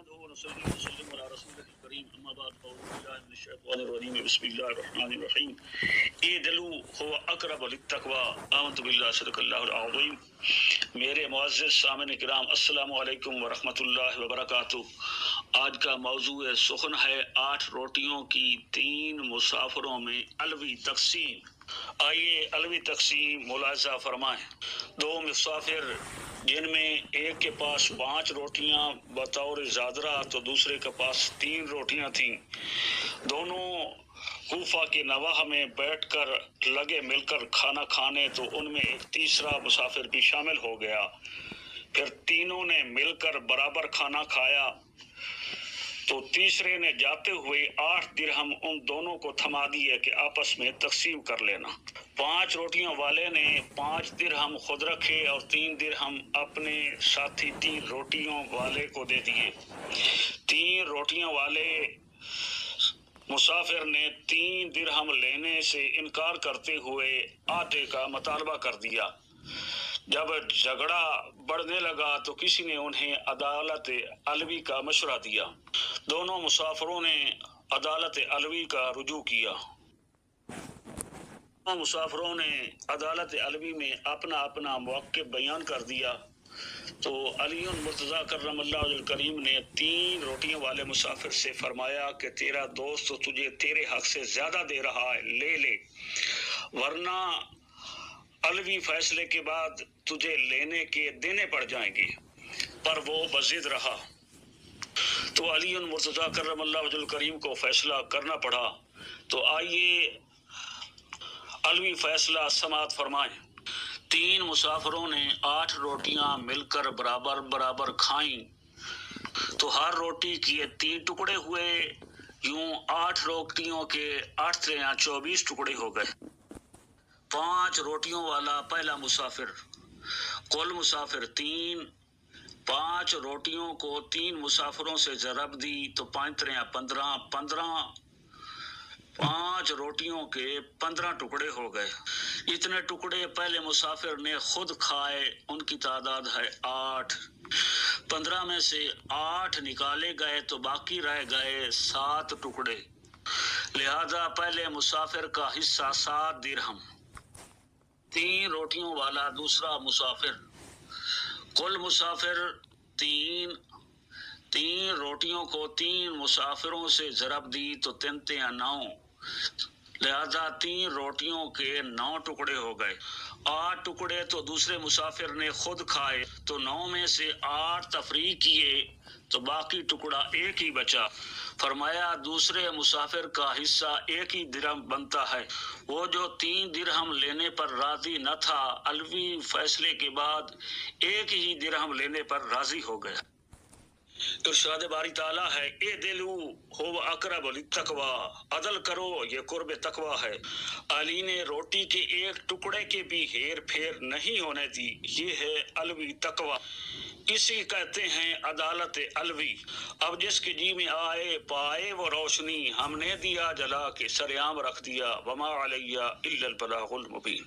وسلم على رسوله الكريم اما بعد اعوذ بالله من الشيطان الرجيم بسم الله الرحمن الرحيم اعدلوا هو اقرب للتقوى آمنت بالله صدق اللہ العظیم۔ میرے معزز سامعین کرام السلام علیکم ورحمۃ اللہ وبرکاتہ۔ آج کا موضوع سخن ہے 8 روٹیوں کی 3 مسافروں میں الوی تقسیم۔ آئیے الوی تقسیم ملاحظہ فرمائیں۔ 2 مسافر جن میں ایک کے پاس 5 روٹیاں بطور زادرہ تو دوسرے کے پاس 3 روٹیاں تھیں، دونوں کوفہ کے نواح میں بیٹھ کر لگے مل کر کھانا کھانے، تو ان میں ایک تیسرا مسافر بھی شامل ہو گیا۔ پھر تینوں نے مل کر برابر کھانا کھایا تو تیسرے نے جاتے ہوئے 8 درہم ان دونوں کو تھما دیے کہ آپس میں تقسیم کر لینا۔ 5 روٹیاں والے نے 5 درہم خود رکھے اور 3 درہم اپنے ساتھی 3 روٹیوں والے کو دے دیے۔ 3 روٹیاں والے مسافر نے 3 درہم لینے سے انکار کرتے ہوئے آٹے کا مطالبہ کر دیا۔ جب جھگڑا بڑھنے لگا تو کسی نے انہیں عدالت علوی کا مشورہ دیا۔ دونوں مسافروں نے عدالت علوی کا رجوع کیا۔ مسافروں نے عدالت علوی میں اپنا اپنا موقف بیان کر دیا تو علی مرتضیٰ کرم اللہ وجہ الکریم نے 3 روٹیوں والے مسافر سے فرمایا کہ تیرا دوست تو تجھے تیرے حق سے زیادہ دے رہا ہے، لے لے، ورنہ علوی فیصلے کے بعد تجھے لینے کے دینے پڑ جائیں گے۔ پر وہ بضد رہا تو علی مرتضیٰ کرم اللہ وجہ الکریم کو فیصلہ کرنا پڑا۔ تو آئیے علوی فیصلہ سماعت فرمائیں۔ 3 مسافروں نے 8 روٹیاں مل کر برابر برابر کھائیں تو ہر روٹی کے 3 ٹکڑے ہوئے، یوں 8 روٹیوں کے 8 تریاں 24 ٹکڑے ہو گئے۔ 5 روٹیوں والا پہلا مسافر، کل مسافر 3، 5 روٹیوں کو 3 مسافروں سے ضرب دی تو 5 تریاں 15، 15، 5 روٹیوں کے 15 ٹکڑے ہو گئے۔ اتنے ٹکڑے پہلے مسافر نے خود کھائے، ان کی تعداد ہے 8۔ 15 میں سے 8 نکالے گئے تو باقی رہ گئے 7 ٹکڑے، لہذا پہلے مسافر کا حصہ 7 درہم۔ 3 روٹیوں والا دوسرا مسافر، کل مسافر 3 روٹیوں کو 3 مسافروں سے ضرب دی تو 3 تیاں 9، لہذا 3 روٹیوں کے 9 ٹکڑے ہو گئے۔ 8 ٹکڑے تو دوسرے مسافر نے خود کھائے تو 9 میں سے 8 تفریق کیے تو باقی ٹکڑا 1 ہی بچا۔ فرمایا دوسرے مسافر کا حصہ 1 ہی درہم بنتا ہے۔ وہ جو 3 درہم لینے پر راضی نہ تھا، علوی فیصلے کے بعد 1 ہی درہم لینے پر راضی ہو گیا۔ ارشاد باری تعالیٰ ہے اعدلوا هو اقرب للتقوی، عدل کرو یہ قرب تقوی ہے۔ علی نے روٹی کے 1 ٹکڑے کے بھی ہیر پھیر نہیں ہونے دی، یہ ہے الوی تقوی، اسی کہتے ہیں عدالت علوی۔ اب جس کے جی میں آئے پائے وہ روشنی، ہم نے دیا جلا کے سر عام رکھ دیا، وما علیہ الا البلاغ المبین۔